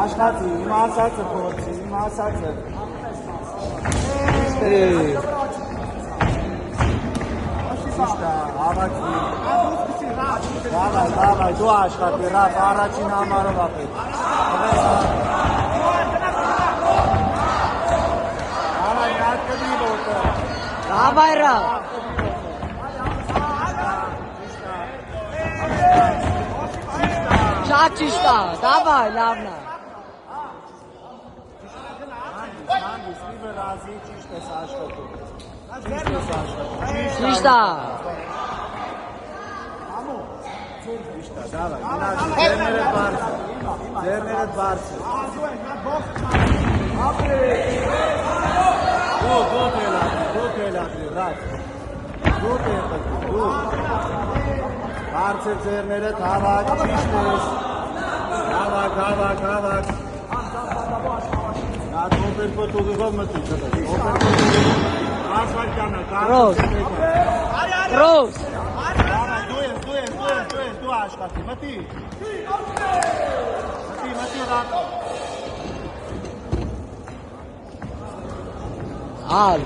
Աշխատի, իմ ասածը փորձի, իմ ասածը։ Ճիշտ է, հավաքի։ Դավայ, դու աշխատի, ռաբ, առաջին համարով ապետ։ Դավայ, նատկնի ոտը։ Դավայ, ռաբ։ Շատ ճիշտ է, դավայ, լավն է։ Ռազի ճիշտ ես աշխատում։ Ճիշտ է։ Ճիշտ է, դավայ, ձերներդ բարձր, ձերներդ բարձր։ Դու թելադրի, ռազ, դու թելադրի, դու։ Բարձր ձերներդ հավաք, ճիշտ ես, հավաք։ Օպեր պոտուղիղով մտի չդես, օպեր պոտուղիղով ասվարկյանը, Ռոզ, դու աշխատի, մտի ռապ ալ